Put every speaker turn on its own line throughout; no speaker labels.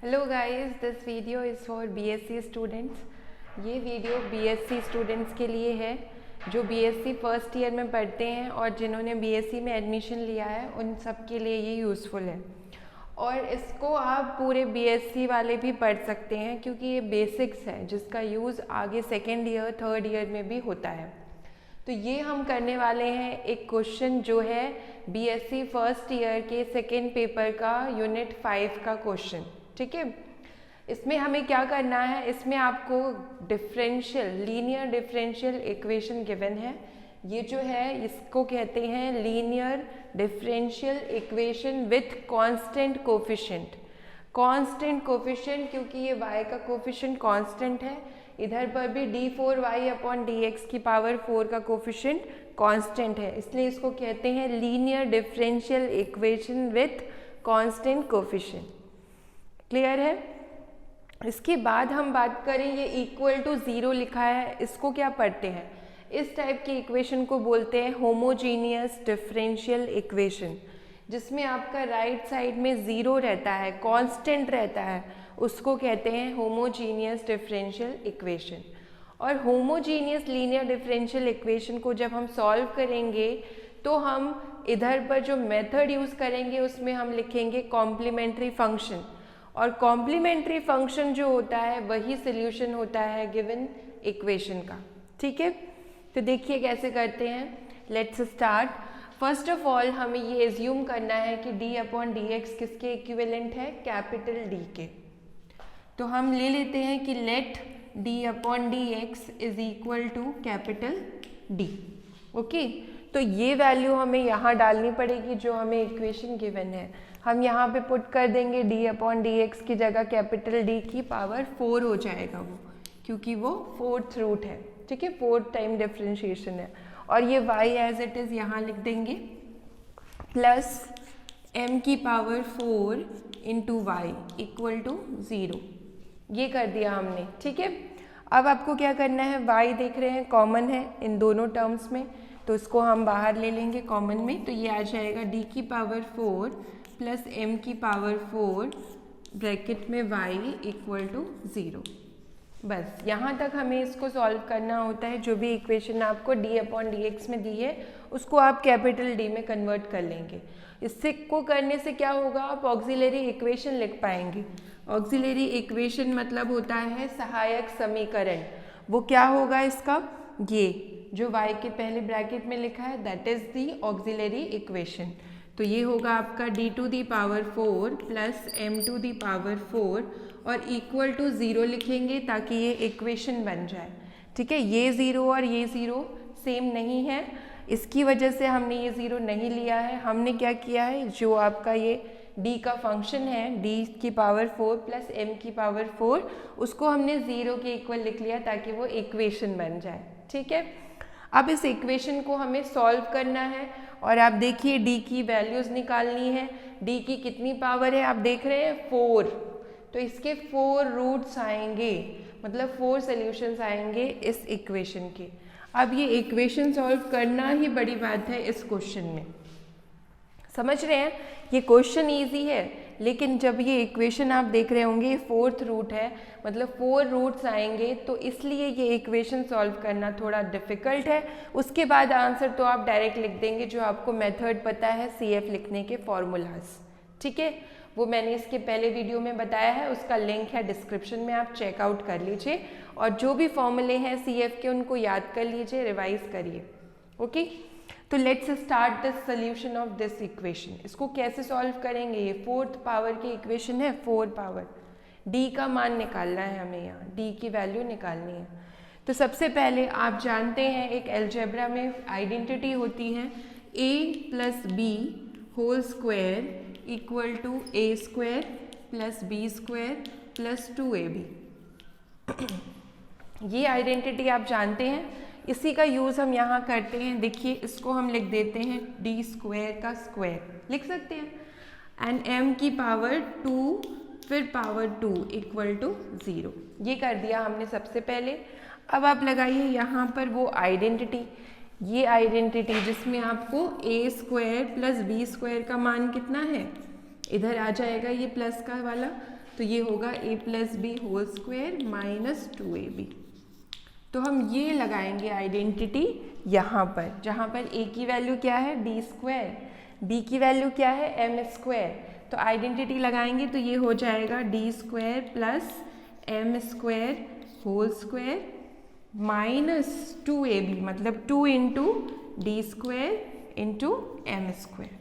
Hello guys, this video is for BSc students. ये video BSc students के लिए है जो BSc फर्स्ट ईयर में पढ़ते हैं और जिन्होंने BSc में एडमिशन लिया है उन सब के लिए ये यूज़फुल है। और इसको आप पूरे BSc वाले भी पढ़ सकते हैं क्योंकि ये बेसिक्स है जिसका यूज़ आगे सेकेंड ईयर थर्ड ईयर में भी होता है। तो ये हम करने वाले हैं एक क्वेश्चन जो है BSc फर्स्ट ईयर के सेकेंड पेपर का यूनिट 5 का क्वेश्चन। ठीक है, इसमें हमें क्या करना है, इसमें आपको लीनियर डिफरेंशियल इक्वेशन गिवन है। ये जो है इसको कहते हैं linear differential equation with constant coefficient. Constant coefficient क्योंकि ये y का कोफिशिएंट कांस्टेंट है, इधर पर भी d4y/dx की पावर 4 का कोफिशिएंट कांस्टेंट है, इसलिए इसको कहते हैं linear differential equation with constant coefficient. Clear है। इसके बाद हम बात करें, ये इक्वल टू 0 लिखा है, इसको क्या पढ़ते हैं, इस टाइप की इक्वेशन को बोलते हैं होमोजीनियस डिफरेंशियल इक्वेशन, जिसमें आपका राइट साइड में 0 रहता है, कांस्टेंट रहता है, उसको कहते हैं होमोजीनियस डिफरेंशियल इक्वेशन। और होमोजीनियस लीनियर डिफरेंशियल इक्वेशन को जब हम सॉल्व करेंगे तो हम इधर पर जो मेथड यूज़ करेंगे उसमें हम लिखेंगे कॉम्प्लीमेंट्री फंक्शन, और कॉम्प्लीमेंट्री फंक्शन जो होता है वही सोल्यूशन होता है गिवन इक्वेशन का। ठीक है, तो देखिए कैसे करते हैं। Let's start. First of all हमें ये एज्यूम करना है कि d/dx किसके इक्विवेलेंट है, कैपिटल D के। तो हम ले लेते हैं कि let d/dx is equal to capital D। Okay, तो ये वैल्यू हमें यहाँ डालनी पड़ेगी जो हमें इक्वेशन गिवन है। हम यहाँ पे पुट कर देंगे d/dx की जगह कैपिटल D की पावर 4 हो जाएगा वो, क्योंकि वो 4th रूट है। ठीक है, 4th टाइम डिफरेंशिएशन है। और ये y एज इट इज़ यहाँ लिख देंगे प्लस m की power 4 into Y equal to 0। ये कर दिया हमने। ठीक है, अब आपको क्या करना है, y देख रहे हैं कॉमन है इन दोनों टर्म्स में, तो इसको हम बाहर ले लेंगे कॉमन में, तो ये आ जाएगा d की पावर 4 प्लस m की पावर 4 ब्रैकेट में y इक्वल टू 0। बस यहाँ तक हमें इसको सॉल्व करना होता है। जो भी इक्वेशन आपको d/dx में दी है उसको आप कैपिटल D में कन्वर्ट कर लेंगे। इससे को करने से क्या होगा, आप ऑक्सिलरी इक्वेशन लिख पाएंगे। ऑक्सिलरी इक्वेशन मतलब होता है सहायक समीकरण। वो क्या होगा इसका, ये जो y के पहले ब्रैकेट में लिखा है that is the auxiliary equation. तो ये होगा आपका d⁴ प्लस m⁴ और इक्वल टू 0 लिखेंगे ताकि ये इक्वेशन बन जाए। ठीक है, ये 0 और ये 0 सेम नहीं है, इसकी वजह से हमने ये 0 नहीं लिया है। हमने क्या किया है, जो आपका ये d का फंक्शन है d की पावर 4 प्लस m की पावर 4, उसको हमने 0 के इक्वल लिख लिया ताकि वो इक्वेशन बन जाए। ठीक है, अब इस इक्वेशन को हमें सॉल्व करना है और आप देखिए d की वैल्यूज़ निकालनी है। d की कितनी पावर है आप देख रहे हैं 4, तो इसके 4 रूट्स आएंगे, मतलब 4 सॉल्यूशंस आएंगे इस इक्वेशन के। अब ये इक्वेशन सॉल्व करना ही बड़ी बात है इस क्वेश्चन में, समझ रहे हैं। ये क्वेश्चन इजी है, लेकिन जब ये इक्वेशन आप देख रहे होंगे 4th रूट है, मतलब 4 रूट्स आएंगे, तो इसलिए ये इक्वेशन सॉल्व करना थोड़ा डिफ़िकल्ट है। उसके बाद आंसर तो आप डायरेक्ट लिख देंगे, जो आपको मेथड पता है CF लिखने के फॉर्मूलाज। ठीक है, वो मैंने इसके पहले वीडियो में बताया है, उसका लिंक है डिस्क्रिप्शन में, आप चेकआउट कर लीजिए और जो भी फॉर्मूले हैं CF के उनको याद कर लीजिए, रिवाइज करिए। ओके, तो let's start the solution of this equation. इसको कैसे सॉल्व करेंगे, ये 4th पावर की इक्वेशन है, 4 पावर। d का मान निकालना है हमें, यहाँ d की वैल्यू निकालनी है। तो सबसे पहले आप जानते हैं एक अलजेब्रा में आइडेंटिटी होती है a plus B whole square equal to a² plus b² plus 2ab। ये आइडेंटिटी आप जानते हैं, इसी का यूज़ हम यहाँ करते हैं। देखिए इसको हम लिख देते हैं d² का स्क्वायर लिख सकते हैं, एंड m की पावर 2 फिर पावर 2 इक्वल टू 0। ये कर दिया हमने सबसे पहले। अब आप लगाइए यहाँ पर वो आइडेंटिटी, ये आइडेंटिटी जिसमें आपको a² प्लस b² का मान कितना है, इधर आ जाएगा ये प्लस का वाला, तो ये होगा a plus B whole square minus 2ab। तो हम ये लगाएंगे आइडेंटिटी यहाँ पर, जहाँ पर a की वैल्यू क्या है d स्क्वायर, b की वैल्यू क्या है m स्क्वायर। तो आइडेंटिटी लगाएंगे तो ये हो जाएगा d square plus m square whole square minus 2ab, मतलब 2 into D square into M square.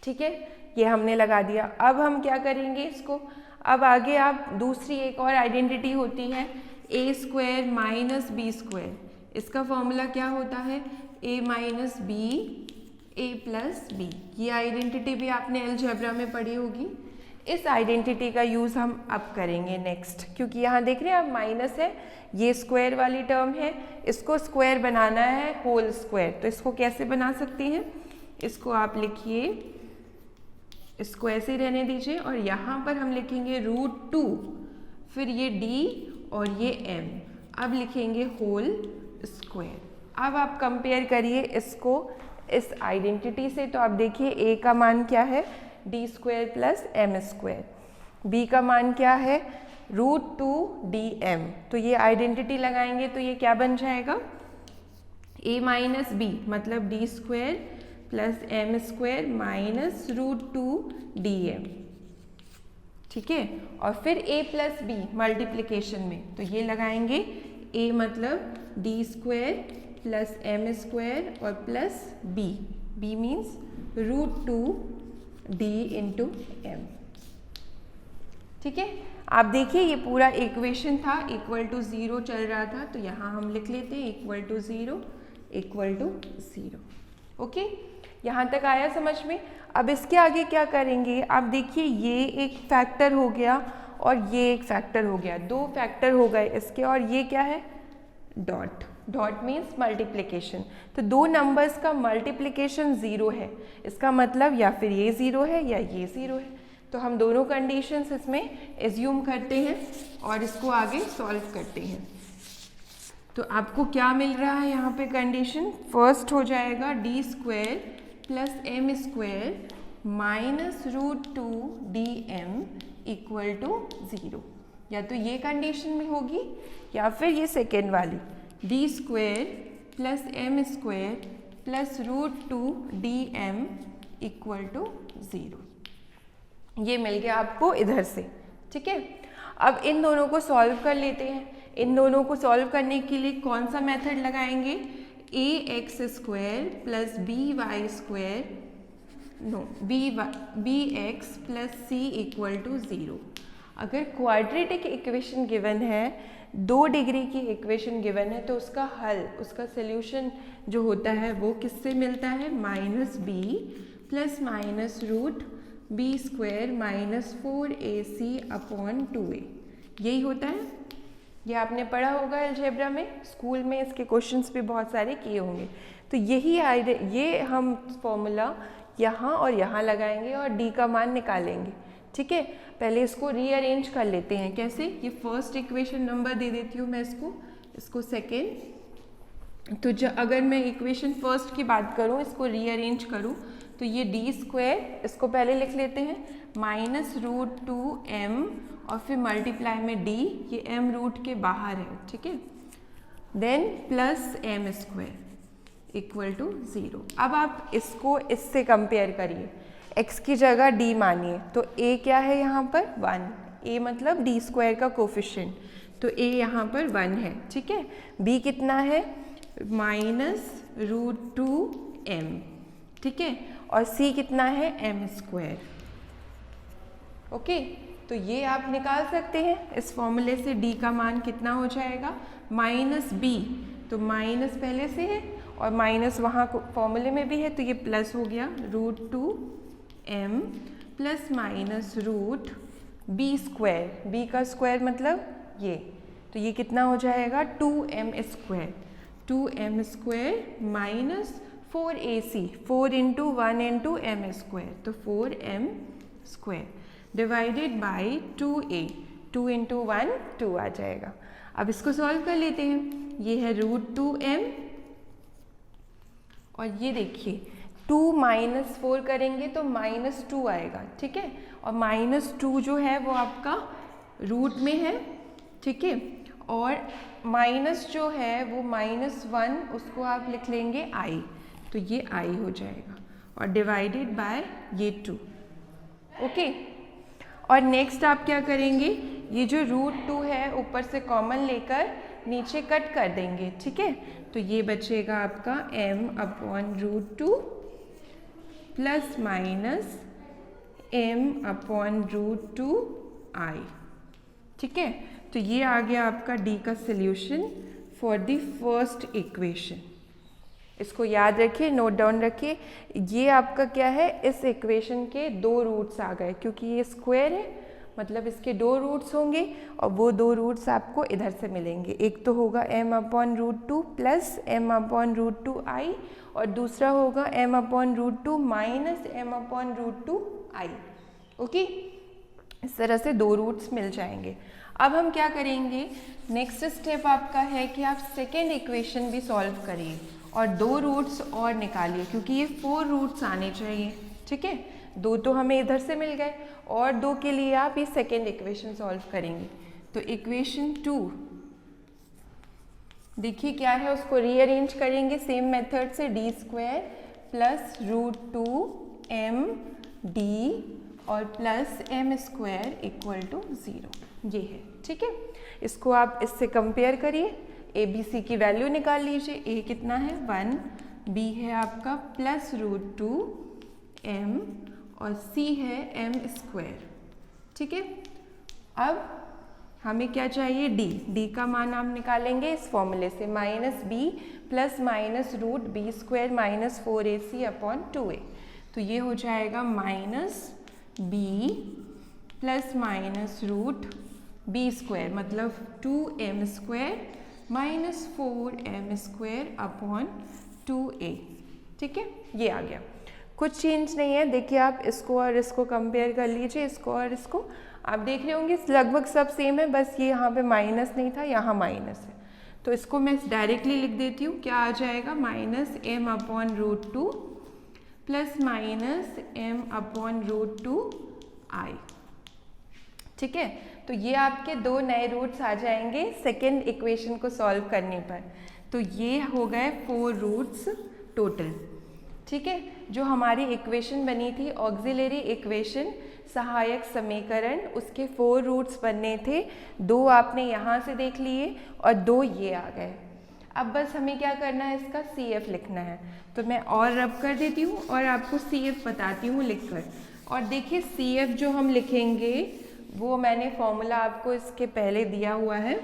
ठीक है, ये हमने लगा दिया। अब हम क्या करेंगे इसको, अब आगे आप दूसरी एक और आइडेंटिटी होती है ए स्क्वायर माइनस बी स्क्वायर। इसका फॉर्मूला क्या होता है ए माइनस बी ए प्लस बी। ये आइडेंटिटी भी आपने अलजेब्रा में पढ़ी होगी। इस आइडेंटिटी का यूज़ हम अब करेंगे नेक्स्ट, क्योंकि यहाँ देख रहे हैं आप माइनस है, ये स्क्वायर वाली टर्म है, इसको स्क्वायर बनाना है होल स्क्वायर। तो इसको कैसे बना सकते हैं, इसको आप लिखिए, इसको ऐसे रहने दीजिए और यहाँ पर हम लिखेंगे √2, फिर ये d और ये m, अब लिखेंगे होल स्क्वायर। अब आप कंपेयर करिए इसको इस आइडेंटिटी से, तो आप देखिए a का मान क्या है D square plus M square, B का मान क्या है √2dm। तो ये आइडेंटिटी लगाएंगे तो ये क्या बन जाएगा a माइनस बी, मतलब D square plus M square minus √2dm। ठीक है, और फिर a प्लस बी मल्टीप्लिकेशन में, तो ये लगाएंगे a मतलब D square plus M square और plus b, b means √2d into M. ठीक है, आप देखिए ये पूरा इक्वेशन था, इक्वल टू 0 चल रहा था, तो यहाँ हम लिख लेते हैं equal to 0 equal to 0। Okay, यहाँ तक आया समझ में। अब इसके आगे क्या करेंगे, आप देखिए ये एक फैक्टर हो गया और ये एक फैक्टर हो गया, दो फैक्टर हो गए इसके, और ये क्या है डॉट, डॉट मीन्स मल्टीप्लिकेशन। तो दो नंबर्स का मल्टीप्लिकेशन 0 है, इसका मतलब या फिर ये 0 है या ये 0 है। तो हम दोनों कंडीशंस इसमें एज्यूम करते हैं और इसको आगे सॉल्व करते हैं। तो आपको क्या मिल रहा है यहाँ पे कंडीशन, फर्स्ट हो जाएगा D square plus M square minus √2dm equal to 0। या तो ये कंडीशन में होगी या फिर ये सेकेंड वाली, D square plus M square plus √2dm equal to 0। ये मिल गया आपको इधर से। ठीक है, अब इन दोनों को सॉल्व कर लेते हैं। इन दोनों को सॉल्व करने के लिए कौन सा मेथड लगाएंगे, ax square plus by square, no bx plus c equal to 0। अगर क्वाड्रेटिक इक्वेशन गिवन है, 2 डिग्री की इक्वेशन गिवन है, तो उसका हल, उसका सोल्यूशन जो होता है वो किससे मिलता है, -b plus minus √b square minus 4ac upon 2a। यही होता है, ये आपने पढ़ा होगा अलजेब्रा में, स्कूल में इसके क्वेश्चंस भी बहुत सारे किए होंगे। तो यही ये हम फॉर्मूला यहाँ और यहाँ लगाएंगे और d का मान निकालेंगे। ठीक है, पहले इसको रीअरेंज कर लेते हैं। कैसे, ये फर्स्ट इक्वेशन नंबर दे देती हूँ मैं इसको सेकेंड। तो अगर मैं इक्वेशन फर्स्ट की बात करूँ, इसको रीअरेंज करूँ, तो ये डी स्क्वायर, इसको पहले लिख लेते हैं माइनस √2m और फिर मल्टीप्लाई में d, ये m रूट के बाहर है। ठीक है, then plus M square equal to 0। अब आप इसको इससे कंपेयर करिए, x की जगह d मानिए, तो a क्या है यहाँ पर 1, a मतलब d स्क्वायर का कोफिशिएंट, तो a यहाँ पर 1 है। ठीक है, b कितना है माइनस √2m। ठीक है, और c कितना है m स्क्वायर। ओके, तो ये आप निकाल सकते हैं इस फॉर्मूले से, d का मान कितना हो जाएगा -b, तो माइनस पहले से है और माइनस वहाँ फॉर्मूले में भी है, तो ये प्लस हो गया √2m plus minus √b square, b का स्क्वायर मतलब ये, तो ये कितना हो जाएगा 2m square, 2m square minus 4ac, 4 into 1 into m square, तो 4m square divided by 2a, 2 into 1 2 आ जाएगा। अब इसको सॉल्व कर लेते हैं, ये है √2m और ये देखिए 2 माइनस 4 करेंगे तो -2 आएगा, ठीक है। और -2 जो है वो आपका रूट में है, ठीक है। और माइनस जो है वो -1, उसको आप लिख लेंगे i, तो ये i हो जाएगा और डिवाइडेड बाय ये 2, ओके। और नेक्स्ट आप क्या करेंगे, ये जो √2 है ऊपर से कॉमन लेकर नीचे कट कर देंगे, ठीक है। तो ये बचेगा आपका m/√2 प्लस माइनस m/√2i, ठीक है। तो ये आ गया आपका D का solution for the first equation. इसको याद रखिए, नोट डाउन रखिए। ये आपका क्या है, इस इक्वेशन के 2 रूट्स आ गए, क्योंकि ये स्क्वायर है मतलब इसके 2 रूट्स होंगे और वो 2 रूट्स आपको इधर से मिलेंगे। एक तो होगा m/√2 प्लस m/√2i और दूसरा होगा m/√2 माइनस m/√2i, ओके। इस तरह से 2 रूट्स मिल जाएंगे। अब हम क्या करेंगे, नेक्स्ट स्टेप आपका है कि आप सेकेंड इक्वेशन भी सॉल्व करिए और 2 रूट्स और निकालिए, क्योंकि ये 4 रूट्स आने चाहिए, ठीक है। 2 तो हमें इधर से मिल गए और 2 के लिए आप ये सेकेंड इक्वेशन सॉल्व करेंगे। तो इक्वेशन 2 देखिए क्या है, उसको रीअरेंज करेंगे सेम मेथड से, d² प्लस √2md और प्लस m² इक्वल टू 0, ये है, ठीक है। इसको आप इससे कंपेयर करिए, ABC की वैल्यू निकाल लीजिए। A कितना है 1, B है आपका प्लस √2m और C है m², ठीक है। अब हमें क्या चाहिए, D का मान आप निकालेंगे इस फॉर्मूले से, -b plus minus √b² minus 4ac/2a। तो ये हो जाएगा -b प्लस माइनस √b² मतलब 2m² माइनस 4m²/2a, ठीक है। ये आ गया, कुछ चेंज नहीं है। देखिए आप इसको और इसको कंपेयर कर लीजिए, इसको और इसको, आप देख रहे होंगे लगभग सब सेम है, बस ये यहाँ पे माइनस नहीं था, यहाँ माइनस है। तो इसको मैं डायरेक्टली लिख देती हूँ, क्या आ जाएगा, -m/√2 प्लस माइनस m/√2i, ठीक है। तो ये आपके 2 नए रूट्स आ जाएंगे सेकेंड इक्वेशन को सॉल्व करने पर। तो ये हो गए 4 रूट्स टोटल, ठीक है। जो हमारी इक्वेशन बनी थी ऑक्सिलरी इक्वेशन, सहायक समीकरण, उसके 4 रूट्स बनने थे। 2 आपने यहाँ से देख लिए और 2 ये आ गए। अब बस हमें क्या करना है, इसका CF लिखना है। तो मैं और रब कर देती हूँ और आपको CF बताती हूँ लिखकर। और देखिए CF जो हम लिखेंगे वो मैंने फॉर्मूला आपको इसके पहले दिया हुआ है,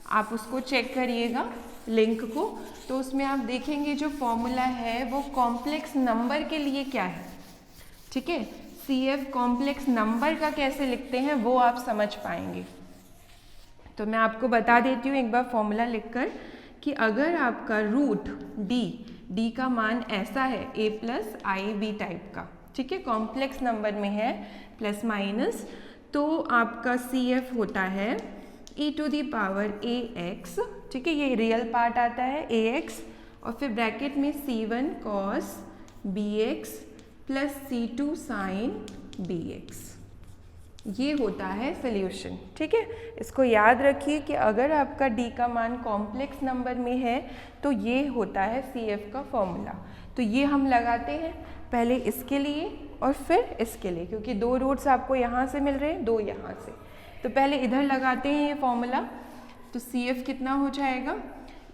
आप उसको चेक करिएगा लिंक को। तो उसमें आप देखेंगे जो फॉर्मूला है वो कॉम्प्लेक्स नंबर के लिए क्या है, ठीक है। CF कॉम्प्लेक्स नंबर का कैसे लिखते हैं वो आप समझ पाएंगे। तो मैं आपको बता देती हूँ एक बार फॉर्मूला लिखकर कि अगर आपका रूट D का मान ऐसा है a प्लस IB टाइप का, ठीक है, कॉम्प्लेक्स नंबर में है प्लस माइनस, तो आपका CF होता है e⁴ax, ठीक है, ये रियल पार्ट आता है ax और फिर ब्रैकेट में c1 cos bx plus c2 sin bx, ये होता है सोल्यूशन, ठीक है। इसको याद रखिए कि अगर आपका D का मान कॉम्प्लेक्स नंबर में है तो ये होता है CF का फॉर्मूला। तो ये हम लगाते हैं पहले इसके लिए और फिर इसके लिए, क्योंकि 2 रूट्स आपको यहाँ से मिल रहे हैं, 2 यहाँ से। तो पहले इधर लगाते हैं ये फॉर्मूला। तो CF कितना हो जाएगा,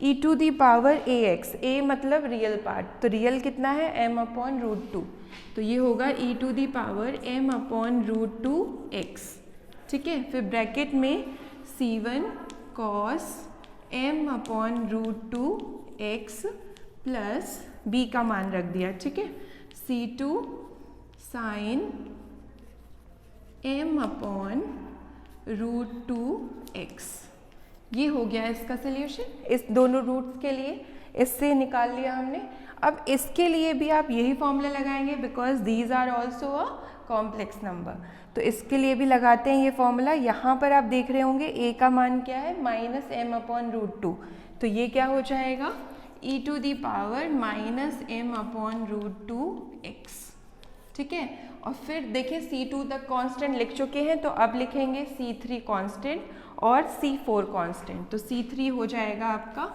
e⁴ax, a मतलब रियल पार्ट, तो रियल कितना है m/√2, तो ये होगा e⁴m/√2x, ठीक है। फिर ब्रैकेट में c1 cos m/√2x plus b का मान रख दिया, ठीक है, c2 sin m/√2x, ये हो गया इसका सोल्यूशन। इस दोनों रूट्स के लिए इससे निकाल लिया हमने। अब इसके लिए भी आप यही फॉर्मूला लगाएंगे because these are also a complex number, तो इसके लिए भी लगाते हैं ये फॉर्मूला। यहाँ पर आप देख रहे होंगे a का मान क्या है, -m/√2, तो ये क्या हो जाएगा e to the power minus m upon root 2x, ठीक है। और फिर देखिए C2 तक कांस्टेंट लिख चुके हैं, तो अब लिखेंगे C3 कांस्टेंट और C4 कांस्टेंट। तो C3 हो जाएगा आपका,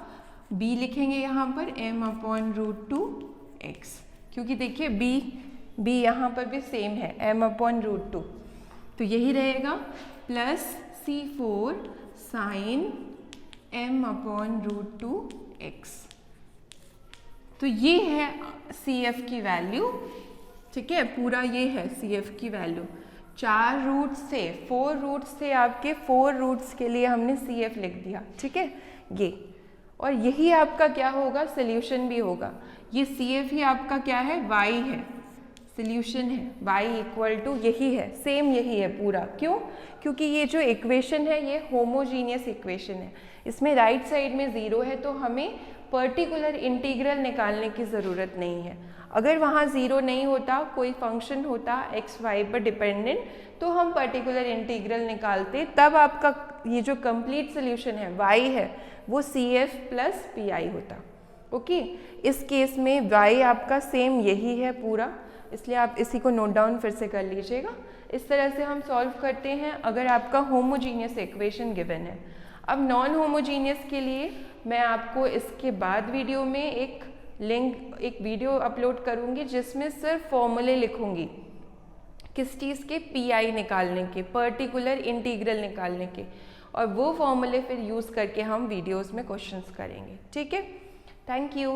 B लिखेंगे यहाँ पर m अपॉन रूट 2x, क्योंकि देखिए B यहाँ पर भी सेम है m अपॉन रूट 2, तो यही रहेगा, plus C4 sine m upon root 2x। तो ये है CF की वैल्यू, ठीक है, पूरा ये है CF की वैल्यू। 4 रूट से 4 रूट से आपके 4 रूट्स के लिए हमने CF लिख दिया, ठीक है ये, और यही आपका क्या होगा, सोल्यूशन भी होगा। ये CF ही आपका क्या है, y है, सोल्यूशन है, y इक्वल टू यही है, सेम यही है पूरा। क्यों? क्योंकि ये जो इक्वेशन है ये होमोजीनियस इक्वेशन है, इसमें राइट साइड में 0 है, तो हमें पर्टिकुलर इंटीग्रल निकालने की ज़रूरत नहीं है। अगर वहाँ 0 नहीं होता, कोई फंक्शन होता x y पर डिपेंडेंट, तो हम पर्टिकुलर इंटीग्रल निकालते, तब आपका ये जो कंप्लीट सोल्यूशन है y है वो CF प्लस PI होता। ओके, इस केस में y आपका सेम यही है पूरा, इसलिए आप इसी को नोट डाउन फिर से कर लीजिएगा। इस तरह से हम सॉल्व करते हैं अगर आपका होमोजीनियस इक्वेशन गिवन है। अब नॉन होमोजीनियस के लिए मैं आपको इसके बाद वीडियो में एक वीडियो अपलोड करूंगी जिसमें सिर्फ फॉर्मूले लिखूंगी किस चीज़ के, PI निकालने के, पर्टिकुलर इंटीग्रल निकालने के, और वो फॉर्मूले फिर यूज़ करके हम वीडियोस में क्वेश्चंस करेंगे, ठीक है। Thank you.